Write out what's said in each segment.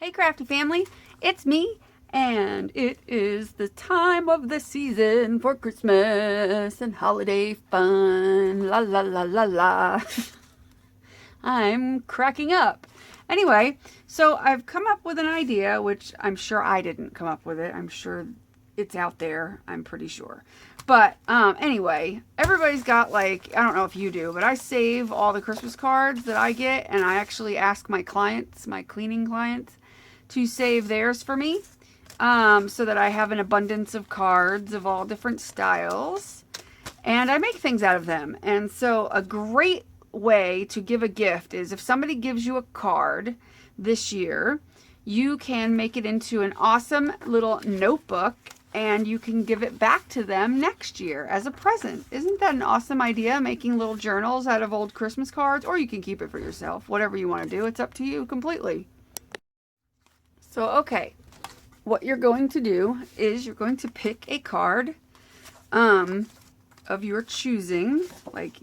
Hey crafty family, it's me, and it is the time of the season for Christmas and holiday fun. La la la la la. I'm cracking up. Anyway, so I've come up with an idea, which I'm sure I didn't come up with it. I'm sure it's out there. I'm pretty sure. But anyway, everybody's got, like, I don't know if you do, but I save all the Christmas cards that I get, and I actually ask my clients, my cleaning clients, to save theirs for me, so that I have an abundance of cards of all different styles. And I make things out of them. And so a great way to give a gift is if somebody gives you a card this year, you can make it into an awesome little notebook and you can give it back to them next year as a present. Isn't that an awesome idea? Making little journals out of old Christmas cards, or you can keep it for yourself. Whatever you want to do, it's up to you completely. So, okay, what you're going to do is you're going to pick a card of your choosing, like,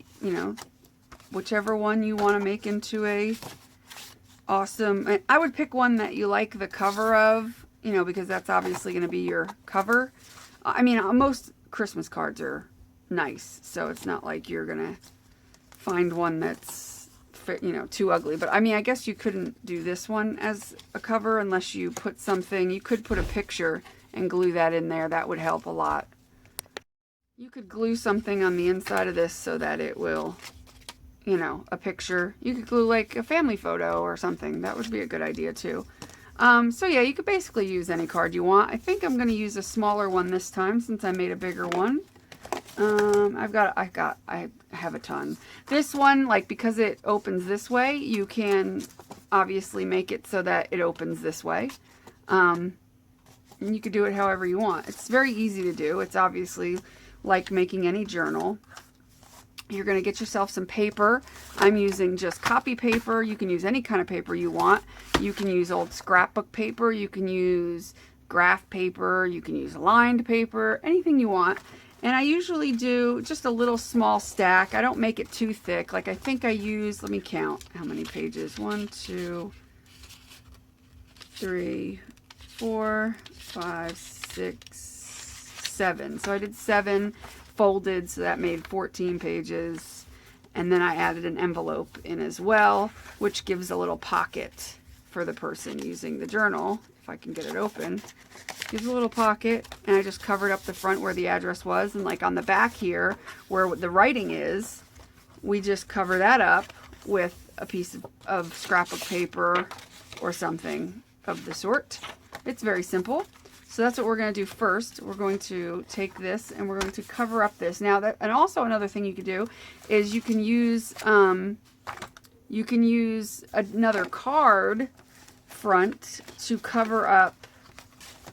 whichever one you want to make into a awesome. I would pick one that you like the cover of, because that's obviously going to be your cover. I mean, most Christmas cards are nice, so it's not like you're going to find one that's too ugly. But I mean, I guess you couldn't do this one as a cover unless you put something. You could put a picture and glue that in there. That would help a lot. You could glue something on the inside of this so that it will, a picture. You could glue like a family photo or something. That would be a good idea too. So yeah, you could basically use any card you want. I think I'm going to use a smaller one this time since I made a bigger one. I have a ton. This one, like, because it opens this way, you can obviously make it so that it opens this way. And you could do it however you want. It's very easy to do. It's obviously like making any journal. You're going to get yourself some paper. I'm using just copy paper. You can use any kind of paper you want. You can use old scrapbook paper. You can use graph paper. You can use lined paper. Anything you want. And I usually do just a little small stack. I don't make it too thick. Like, I think I use, let me count how many pages. 1, 2, 3, 4, 5, 6, 7. So I did 7 folded, so that made 14 pages. And then I added an envelope in as well, which gives a little pocket for the person using the journal. If I can get it open. Gives a little pocket, and I just covered up the front where the address was, and like on the back here where the writing is, we just cover that up with a piece of scrapbook paper or something of the sort. It's very simple. So that's what we're going to do first. We're going to take this and we're going to cover up this. Now that, and also another thing you could do is you can use another card front to cover up.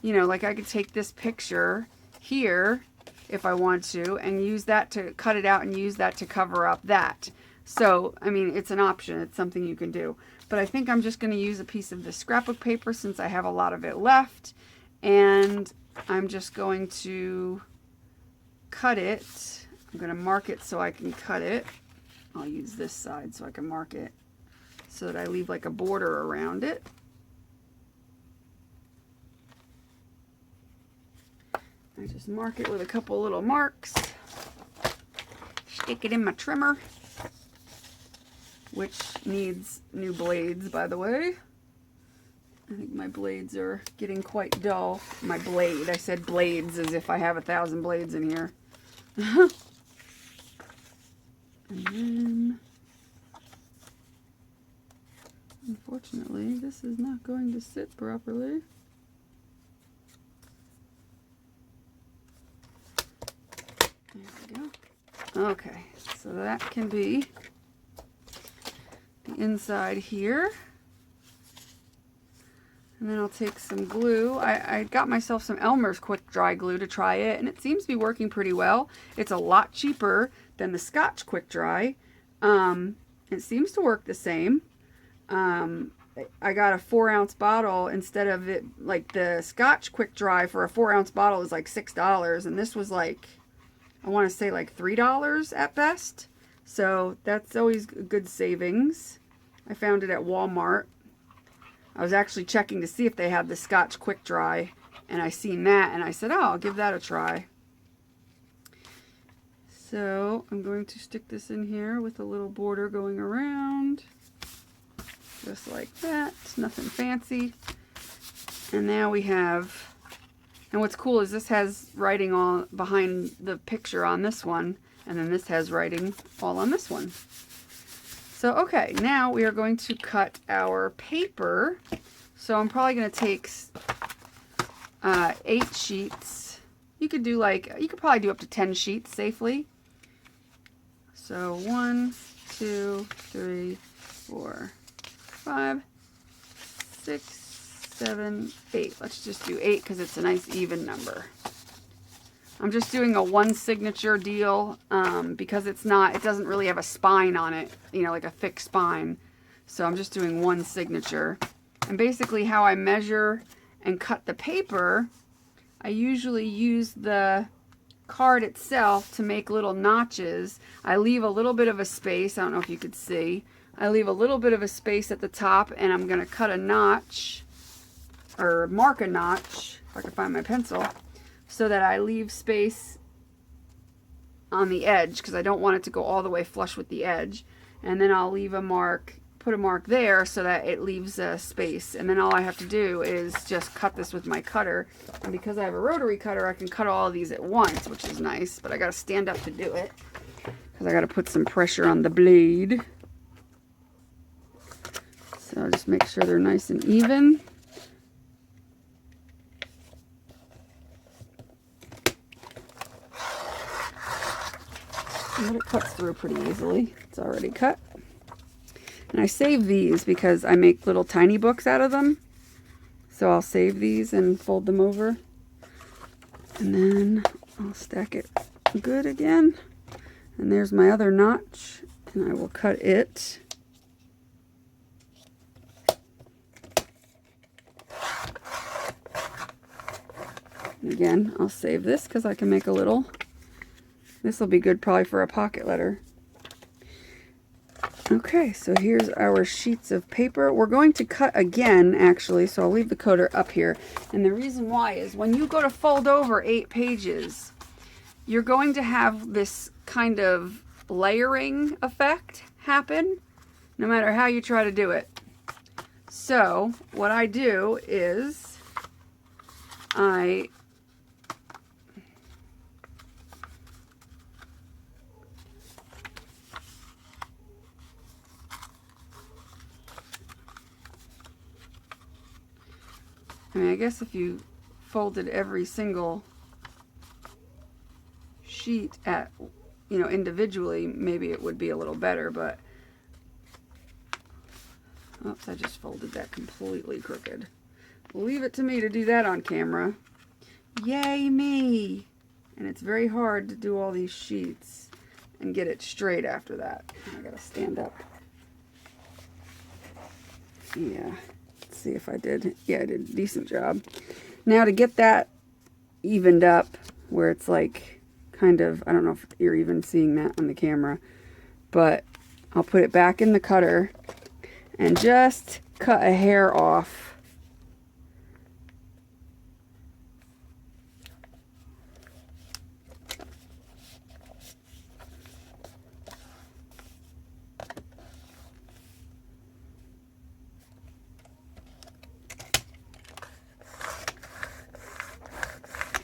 Like I could take this picture here if I want to and use that to cut it out and use that to cover up that. So, I mean, it's an option. It's something you can do. But I think I'm just going to use a piece of this scrapbook paper since I have a lot of it left. And I'm just going to cut it. I'm going to mark it so I can cut it. I'll use this side so I can mark it so that I leave like a border around it. I just mark it with a couple little marks, stick it in my trimmer, which needs new blades, by the way. I think my blades are getting quite dull. My blade, I said blades as if I have 1,000 blades in here. And then, unfortunately, this is not going to sit properly. There we go. Okay, so that can be the inside here. And then I'll take some glue. I got myself some Elmer's quick dry glue to try it, and it seems to be working pretty well. It's a lot cheaper than the Scotch quick dry. It seems to work the same. I got a 4-ounce bottle instead of it, like the Scotch quick dry for a 4-ounce bottle is like $6, and this was like, I want to say like $3 at best. So that's always good savings. I found it at Walmart. I was actually checking to see if they had the Scotch Quick Dry, and I seen that, and I said, oh, I'll give that a try. So I'm going to stick this in here with a little border going around, just like that. Nothing fancy. And now we have, and what's cool is this has writing all behind the picture on this one, and then this has writing all on this one. So, okay, now we are going to cut our paper. So I'm probably going to take 8 sheets. You could probably do up to 10 sheets safely. So 1, 2, 3, 4, 5, 6, 7, 8. Let's just do 8 because it's a nice even number. I'm just doing a one signature deal because it doesn't really have a spine on it, you know, like a thick spine. So I'm just doing one signature. And basically how I measure and cut the paper, I usually use the card itself to make little notches. I leave a little bit of a space. I don't know if you could see. I leave a little bit of a space at the top, and I'm going to cut a notch, or mark a notch, if I can find my pencil, so that I leave space on the edge, because I don't want it to go all the way flush with the edge. And then I'll leave a mark, put a mark there so that it leaves a space. And then all I have to do is just cut this with my cutter. And because I have a rotary cutter, I can cut all of these at once, which is nice. But I got to stand up to do it, because I got to put some pressure on the blade. So I'll just make sure they're nice and even. But it cuts through pretty easily. It's already cut. And I save these because I make little tiny books out of them. So I'll save these and fold them over. And then I'll stack it good again. And there's my other notch. And I will cut it. And again, I'll save this because I can make a little. This will be good probably for a pocket letter. Okay, so here's our sheets of paper. We're going to cut again, actually, so I'll leave the coder up here. And the reason why is when you go to fold over 8 pages, you're going to have this kind of layering effect happen, no matter how you try to do it. So what I do is I mean, I guess if you folded every single sheet at, you know, individually, maybe it would be a little better, but oops, I just folded that completely crooked. Leave it to me to do that on camera. Yay me! And it's very hard to do all these sheets and get it straight after that. I gotta stand up. Yeah. See if I did. Yeah, I did a decent job. Now to get that evened up where it's like kind of, I don't know if you're even seeing that on the camera, but I'll put it back in the cutter and just cut a hair off.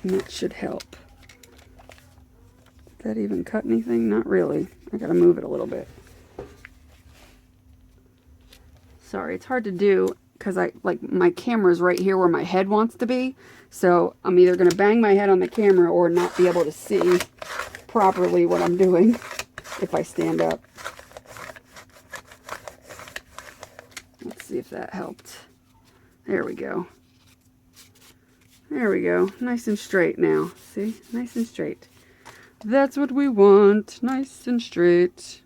And that should help. Did that even cut anything? Not really. I gotta move it a little bit. Sorry, it's hard to do because my camera's right here where my head wants to be. So I'm either gonna bang my head on the camera or not be able to see properly what I'm doing if I stand up. Let's see if that helped. There we go. There we go. Nice and straight now. See? Nice and straight. That's what we want. Nice and straight.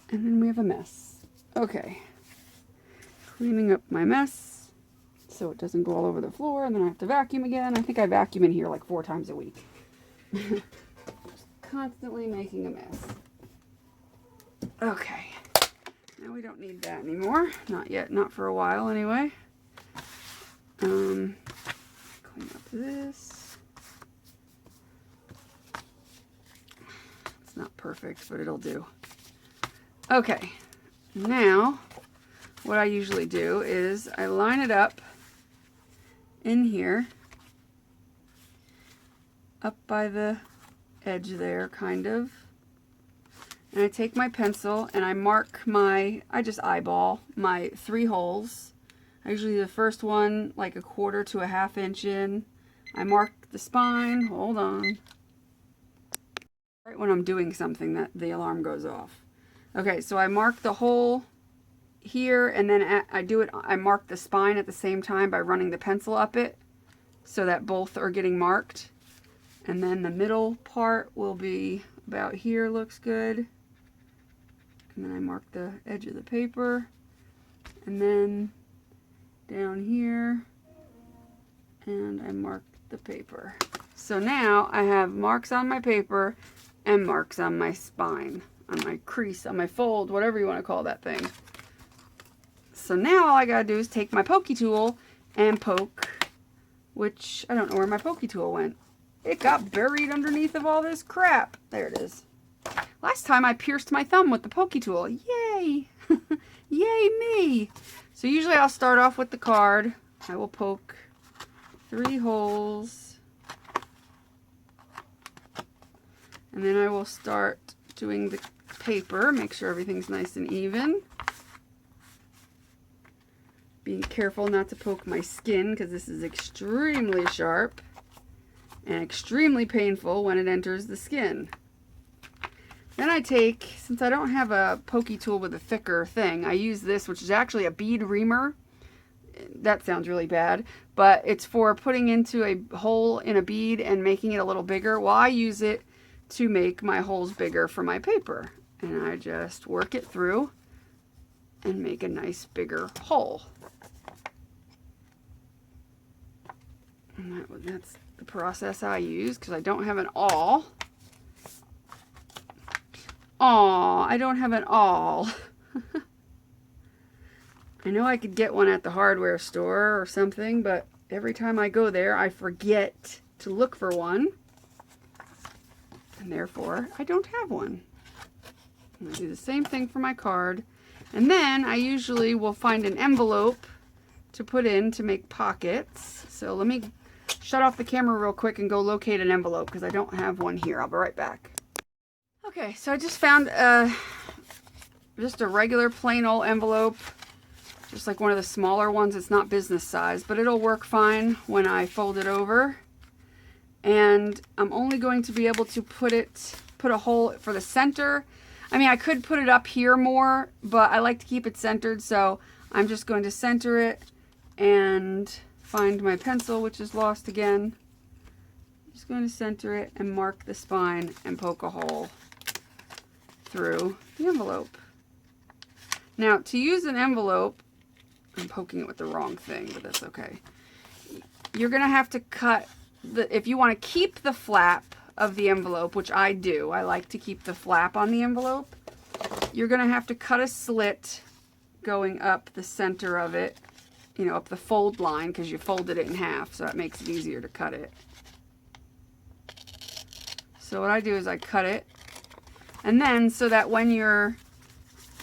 And then we have a mess. Okay. Cleaning up my mess so it doesn't go all over the floor, and then I have to vacuum again. I think I vacuum in here like 4 times a week. Just constantly making a mess. Okay. Now we don't need that anymore. Not yet, not for a while anyway. Clean up this. It's not perfect, but it'll do. Okay, now what I usually do is I line it up in here, up by the edge there, kind of. And I take my pencil and I mark I just eyeball my 3 holes. I usually do the first one like 1/4 to 1/2 inch in. I mark the spine, hold on. Right when I'm doing something that the alarm goes off. Okay, so I mark the hole here, and then I mark the spine at the same time by running the pencil up it so that both are getting marked. And then the middle part will be about here, looks good. And then I mark the edge of the paper, and then down here, and I mark the paper. So now I have marks on my paper and marks on my spine, on my crease, on my fold, whatever you want to call that thing. So now all I gotta do is take my pokey tool and poke, which I don't know where my pokey tool went. It got buried underneath of all this crap. There it is. Last time I pierced my thumb with the pokey tool. Yay! Yay me! So usually I'll start off with the card. I will poke 3 holes. And then I will start doing the paper. Make sure everything's nice and even. Being careful not to poke my skin because this is extremely sharp and extremely painful when it enters the skin. Then I take, since I don't have a pokey tool with a thicker thing, I use this, which is actually a bead reamer. That sounds really bad, but it's for putting into a hole in a bead and making it a little bigger. Well, I use it to make my holes bigger for my paper. And I just work it through and make a nice bigger hole. And that's the process I use because I don't have an awl. Aw, I don't have an awl. I know I could get one at the hardware store or something, but every time I go there, I forget to look for one. And therefore, I don't have one. And I do the same thing for my card. And then I usually will find an envelope to put in to make pockets. So let me shut off the camera real quick and go locate an envelope because I don't have one here. I'll be right back. Okay, so I just found just a regular plain old envelope, just like one of the smaller ones. It's not business size, but it'll work fine when I fold it over. And I'm only going to be able to put a hole for the center. I mean, I could put it up here more, but I like to keep it centered, so I'm just going to center it and find my pencil, which is lost again. I'm just going to center it and mark the spine and poke a hole through the envelope. Now, to use an envelope, I'm poking it with the wrong thing, but that's okay. You're going to have to cut if you want to keep the flap of the envelope, which I do. I like to keep the flap on the envelope. You're going to have to cut a slit going up the center of it, you know, up the fold line, because you folded it in half, so that makes it easier to cut it. So what I do is I cut it, and then so that when you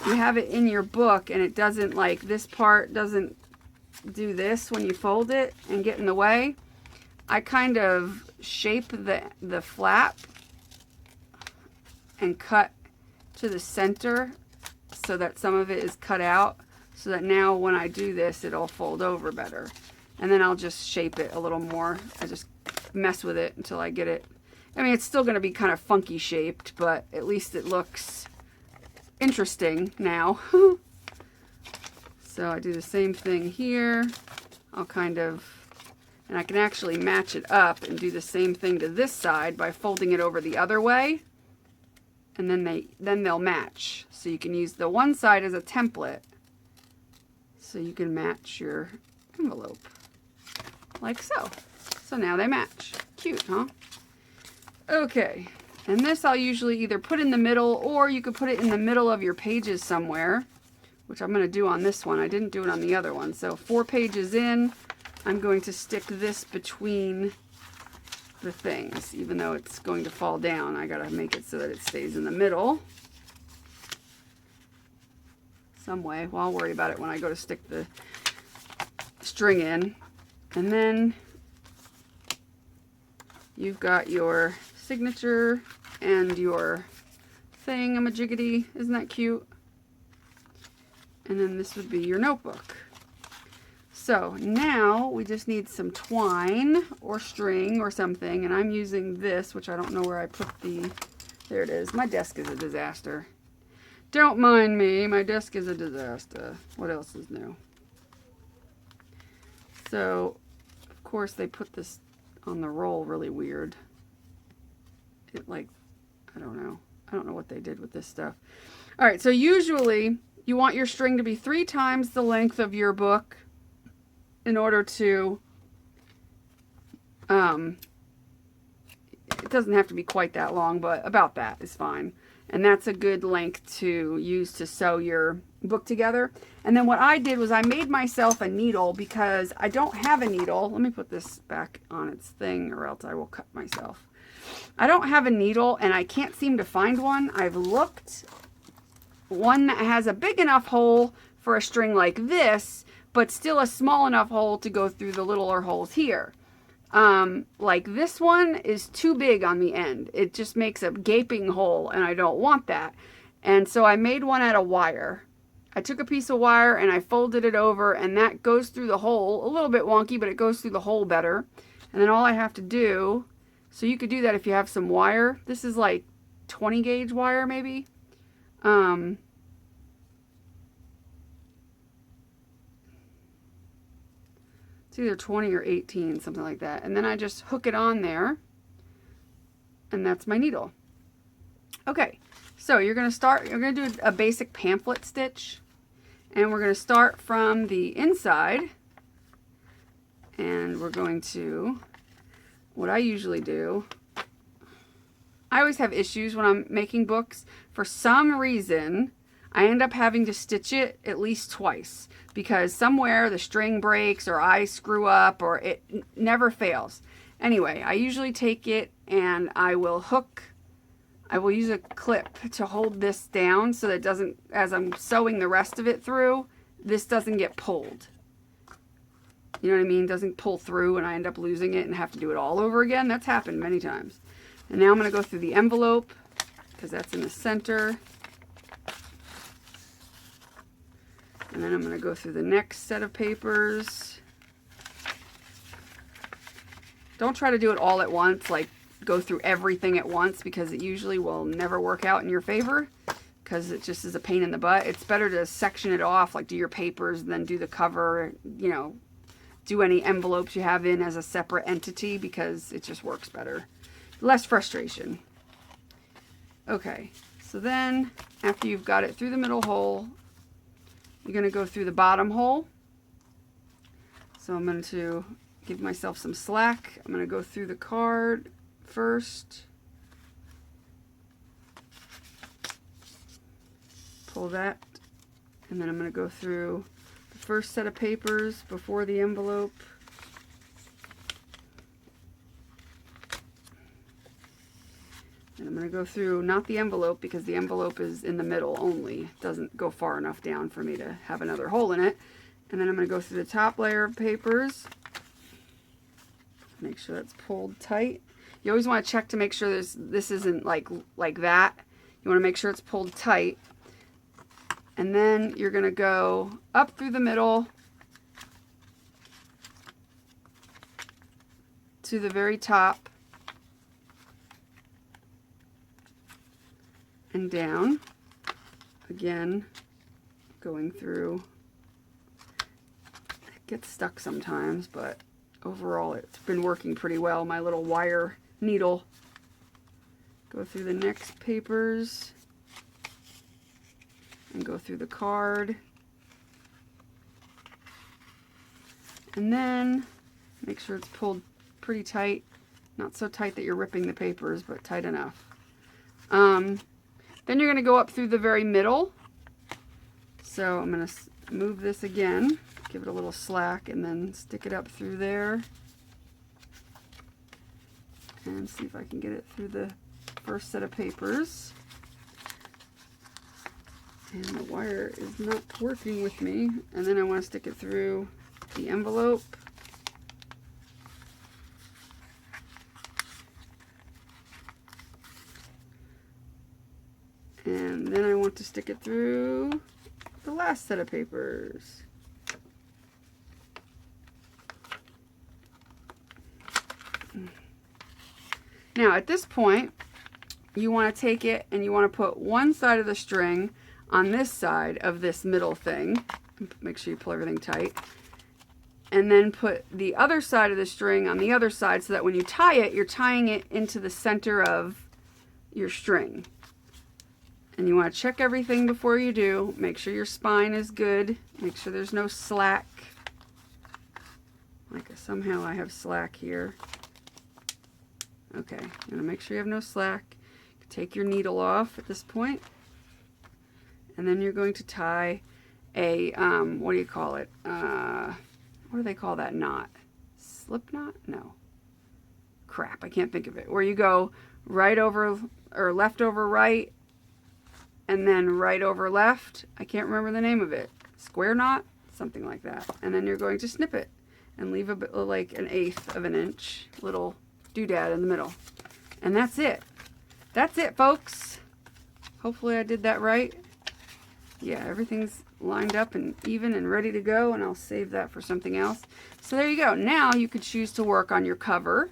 have it in your book and it doesn't, like, this part doesn't do this when you fold it and get in the way, I kind of shape the flap and cut to the center so that some of it is cut out, so that now when I do this, it'll fold over better. And then I'll just shape it a little more. I just mess with it until I get it. I mean, it's still going to be kind of funky shaped, but at least it looks interesting now. So I do the same thing here. I'll kind of, and I can actually match it up and do the same thing to this side by folding it over the other way. And then they'll match. So you can use the one side as a template, so you can match your envelope like so. So now they match. Cute, huh? Okay, and this I'll usually either put in the middle, or you could put it in the middle of your pages somewhere, which I'm going to do on this one. I didn't do it on the other one. So 4 pages in, I'm going to stick this between the things, even though it's going to fall down. I got to make it so that it stays in the middle some way. Well, I'll worry about it when I go to stick the string in. And then you've got your signature and your thing-a-majiggity. Isn't that cute? And then this would be your notebook. So now we just need some twine or string or something, and I'm using this, which I don't know where I put the, there it is. My desk is a disaster. Don't mind me, my desk is a disaster. What else is new? So, of course, they put this on the roll really weird. It like, I don't know what they did with this stuff. All right, so usually you want your string to be 3 times the length of your book in order to, it doesn't have to be quite that long, but about that is fine. And that's a good length to use to sew your book together. And then what I did was I made myself a needle because I don't have a needle. Let me put this back on its thing or else I will cut myself. I don't have a needle and I can't seem to find one. I've looked. One that has a big enough hole for a string like this, but still a small enough hole to go through the littler holes here. Like this one is too big on the end. It just makes a gaping hole and I don't want that. And so I made one out of wire. I took a piece of wire and I folded it over and that goes through the hole. A little bit wonky, but it goes through the hole better. And then all I have to do, so you could do that if you have some wire. This is like 20 gauge wire maybe. It's either 20 or 18, something like that. And then I just hook it on there. And that's my needle. Okay, so you're going to do a basic pamphlet stitch. And we're going to start from the inside. And we're going to, what I usually do, I always have issues when I'm making books. For some reason, I end up having to stitch it at least twice because somewhere the string breaks or I screw up or it never fails. Anyway, I usually take it and I will use a clip to hold this down so that it doesn't, as I'm sewing the rest of it through, this doesn't get pulled. You know what I mean? It doesn't pull through and I end up losing it and have to do it all over again. That's happened many times. And now I'm going to go through the envelope because that's in the center. And then I'm going to go through the next set of papers. Don't try to do it all at once, like go through everything at once because it usually will never work out in your favor because it just is a pain in the butt. It's better to section it off, like do your papers and then do the cover, you know, do any envelopes you have in as a separate entity because it just works better. Less frustration. Okay, so then after you've got it through the middle hole, you're going to go through the bottom hole. So I'm going to give myself some slack. I'm going to go through the card first. Pull that. And then I'm going to go through the first set of papers before the envelope. And I'm going to go through, not the envelope, because the envelope is in the middle only. It doesn't go far enough down for me to have another hole in it. And then I'm going to go through the top layer of papers. Make sure that's pulled tight. You always want to check to make sure this isn't like that. You want to make sure it's pulled tight. And then you're going to go up through the middle to the very top. And down, again, going through. It gets stuck sometimes, but overall it's been working pretty well. My little wire needle. Go through the next papers and go through the card. And then make sure it's pulled pretty tight. Not so tight that you're ripping the papers, but tight enough. Then you're going to go up through the very middle. So I'm going to move this again, give it a little slack, and then stick it up through there. And see if I can get it through the first set of papers. And the wire is not working with me. And then I want to stick it through the envelope. And then I want to stick it through the last set of papers. Now at this point, you want to take it and you want to put one side of the string on this side of this middle thing. Make sure you pull everything tight. And then put the other side of the string on the other side so that when you tie it, you're tying it into the center of your string. And you want to check everything before you do. Make sure your spine is good. Make sure there's no slack. Like somehow I have slack here. Okay, I'm going to make sure you have no slack. Take your needle off at this point. And then you're going to tie a, what do you call it? What do they call that knot? Slip knot? No. Crap, I can't think of it. Where you go right over, or left over right, and then right over left. I can't remember the name of it. Square knot? Something like that. And then you're going to snip it and leave a bit, like an 1/8 of an inch little doodad in the middle. And that's it. That's it, folks. Hopefully I did that right. Yeah, everything's lined up and even and ready to go, and I'll save that for something else. So there you go. Now you could choose to work on your cover,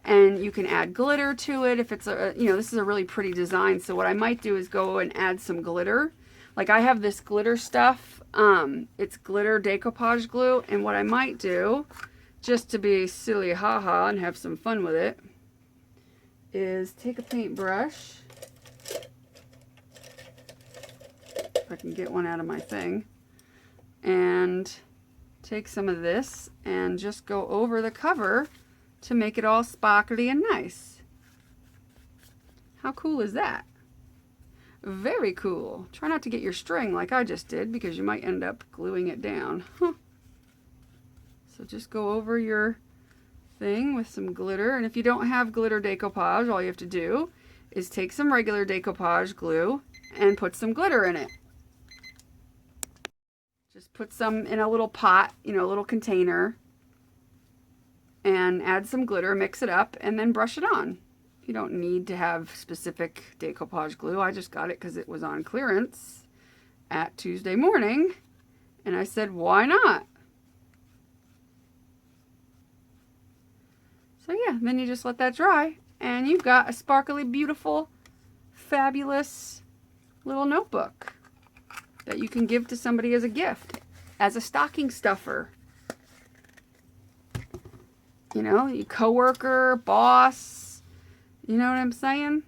and you can add glitter to it if it's a, you know, this is a really pretty design. So what I might do is go and add some glitter. Like I have this glitter stuff. It's glitter decoupage glue, and what I might do, just to be silly haha and have some fun with it, is take a paintbrush. If I can get one out of my thing, and take some of this and just go over the cover to make it all sparkly and nice. How cool is that? Very cool. Try not to get your string like I just did, because you might end up gluing it down. So just go over your thing with some glitter, and if you don't have glitter decoupage, all you have to do is take some regular decoupage glue and put some glitter in it. Just put some in a little pot, you know, a little container, and add some glitter, mix it up, and then brush it on. You don't need to have specific decoupage glue. I just got it because it was on clearance at Tuesday morning, and I said, why not? So yeah, then you just let that dry, and you've got a sparkly, beautiful, fabulous little notebook that you can give to somebody as a gift, as a stocking stuffer. You know, your coworker, boss, you know what I'm saying?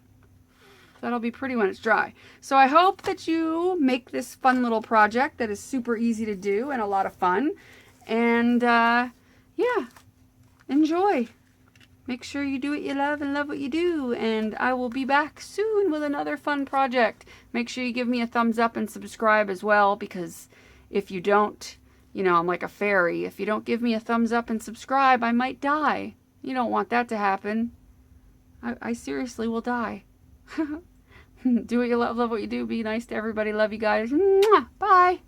That'll be pretty when it's dry. So I hope that you make this fun little project that is super easy to do and a lot of fun. And yeah, enjoy. Make sure you do what you love and love what you do. And I will be back soon with another fun project. Make sure you give me a thumbs up and subscribe as well, because if you don't, you know, I'm like a fairy. If you don't give me a thumbs up and subscribe, I might die. You don't want that to happen. I seriously will die. Do what you love, love what you do. Be nice to everybody. Love you guys. Mwah! Bye.